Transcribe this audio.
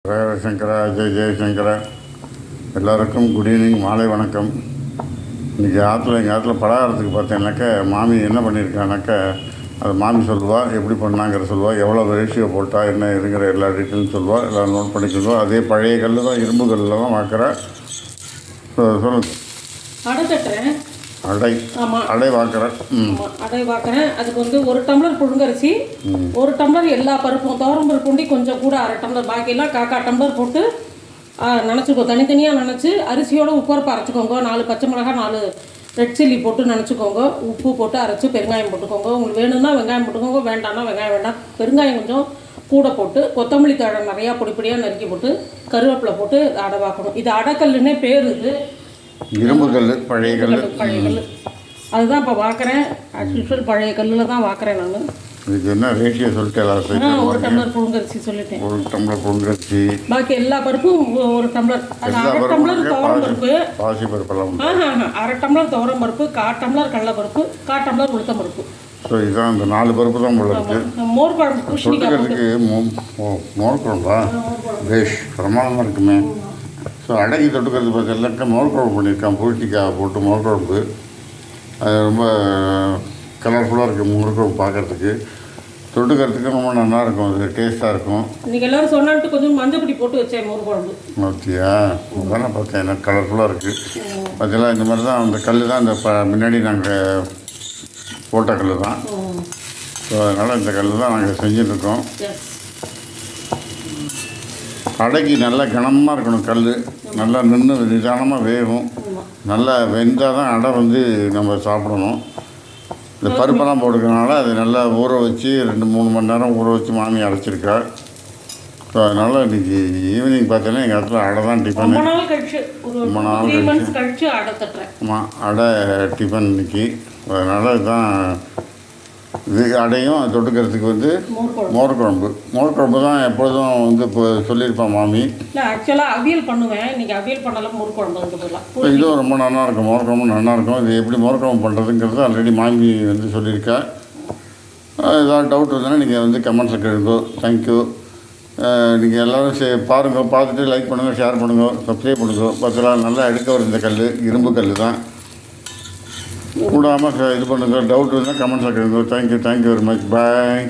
சங்கரா ஜெயசங்கரா எல்லோருக்கும் good evening, மாலை வணக்கம். இன்றைக்கி எங்கள் ஆற்றுல பலகாரத்துக்கு பார்த்தீங்கன்னாக்கா மாமி என்ன பண்ணியிருக்கானாக்கா அது மாமி சொல்லுவாள், எப்படி பண்ணாங்கிற சொல்லுவாள், எவ்வளோ ரேஷியோ போட்டால் என்ன இருக்கிற எல்லா டீட்டெயிலும் சொல்லுவாள், எல்லாம் நோட் பண்ணிக்குவோம். அதே பழைய கல் தான், இரும்பு கல்லில் தான் வாக்குறேன். சொல்லுங்கள். அடை வாக்குறேன். அடை வாக்குறேன். அதுக்கு 1 டம்ளர் புழுங்கரிசி, 1 டம்ளர் எல்லா பருப்பும், துவரம் பருப்பு கொஞ்சம் கூட 1/2 டம்ளர், பாக்கியெல்லாம் 1/4 டம்ளர் போட்டு நினச்சிக்கோ. தனித்தனியாக நினச்சி அரிசியோட உப்பரப்பு அரைச்சிக்கோங்க. 4 பச்சை மிளகாய், 4 ரெட் சில்லி போட்டு நினச்சிக்கோங்க. உப்பு போட்டு அரைச்சி பெருங்காயம் போட்டுக்கோங்க. உங்களுக்கு வேணும்னா வெங்காயம் போட்டுக்கோங்க, வேண்டாம்னா வெங்காயம் வேண்டாம். பெருங்காயம் கொஞ்சம் கூட போட்டு, கொத்தமல்லி தழை நிறையா பொடிப்படியாக நறுக்கி போட்டு, கருவேப்பிலை போட்டு அடை வாக்கணும். இது அடைக்கல்லுன்னே பேர். இது இரும்பு கல், பழைய கல். அதுதான் இப்போ வாக்குறேன். ஆக்சுவல் பழைய கல்லில் தான் வாக்குறேன் நான். இதுக்கு என்ன ரேஷியோ சொல்லிட்டேன். 1 டம்ளர் புழுங்கரிசி சொல்லிட்டேன். 1 டம்ளர் புழுங்கரிசி, பாக்கி எல்லா பருப்பும் 1 டம்ளர். அது 1/2 டம்ளர் துவரம் பருப்பு, பாசி பருப்பெல்லாம் 1/2 டம்ளர் துவரம் பருப்பு, 1/4 டம்ளர் கடலைப்பருப்பு, 1/4 டம்ளர் உளுத்தம் பருப்பு. ஸோ இதுதான் இந்த 4 பருப்பு தான் போல இருக்குது. மோர் குழம்பு தொட்டுக்கிறதுக்கு மோர் குழம்பா பேஷ் பிரமாதமாக இருக்குமே. ஸோ அடைக்கி தொட்டுக்கிறது பார்த்தீங்கன்னாக்கா மோர் குழம்பு பண்ணியிருக்கான். பூட்டிக்காய் போட்டு மோர் குழம்பு. அது ரொம்ப கலர்ஃபுல்லாக இருக்குது மோர் குழம்பு பார்க்குறதுக்கு. தொட்டுக்கிறதுக்கு ரொம்ப நல்லாயிருக்கும், அது டேஸ்ட்டாக இருக்கும். இன்றைக்கி எல்லோரும் சொன்னான்ட்டு கொஞ்சம் மஞ்சப்பொடி போட்டு வச்சேன் மோர் குழம்பு. ஓகேயா, அதானே பார்த்தேன், எனக்கு கலர்ஃபுல்லாக இருக்குது. பார்த்தீங்களா, இந்த மாதிரி தான் அந்த கல் தான் இந்த முன்னாடி நாங்கள் போட்ட கல் தான். ஸோ அதனால் இந்த கல் தான் நாங்கள் செஞ்சுட்ருக்கோம். அடைக்கி நல்லா கனமாக இருக்கணும் கல், நல்லா நின்று நிதானமாக வேகும். நல்லா வெந்தால் தான் அடை நம்ம சாப்பிடணும். இந்த பருப்பெல்லாம் போட்டுக்கிறனால அது நல்லா ஊற வச்சு 2-3 மணி நேரம் ஊற வச்சு மாமி அரைச்சிருக்கா. ஸோ அதனால் இன்றைக்கி ஈவினிங் பார்த்தீங்கன்னா எங்கள் இடத்துல அடை தான் டிஃபன். ரொம்ப நாள் கழிச்சு ஆமாம், அடை டிஃபன் இன்றைக்கி. அதனால் இதுதான் இது அடையும் தொட்டுக்கிறதுக்கு மோர் குழம்பு. மோர் குழம்பு தான் எப்பொழுதும் இப்போ சொல்லியிருப்பான் மாமி. இல்லை, ஆக்சுவலாக அவியல் பண்ணுவேன். இன்றைக்கி அவியல் பண்ணலாம், மோர் குழம்பு இதுவும் ரொம்ப நல்லாயிருக்கும். மோர் குழம்பு நல்லாயிருக்கும். இது எப்படி மோர் குழம்பு பண்ணுறதுங்கிறது ஆல்ரெடி மாமி சொல்லியிருக்கா. ஏதாவது டவுட் இருந்தாலும் நீங்கள் கமெண்ட்ஸில் கேளுங்க. தேங்க்யூ. நீங்கள் எல்லோரும் பாருங்கள், பார்த்துட்டு லைக் பண்ணுங்கள், ஷேர் பண்ணுங்கள், சப்ஸ்கிரைப் பண்ணுங்கள். பார்த்தீங்களா, நல்லா எடுக்க வரும் இந்த கல், இரும்பு கல் தான். கூடாமல் இது பண்ணுங்கள். டவுட் இருந்தால் கமெண்ட்ஸில் கேளுங்க. Thank you very much. பாய்.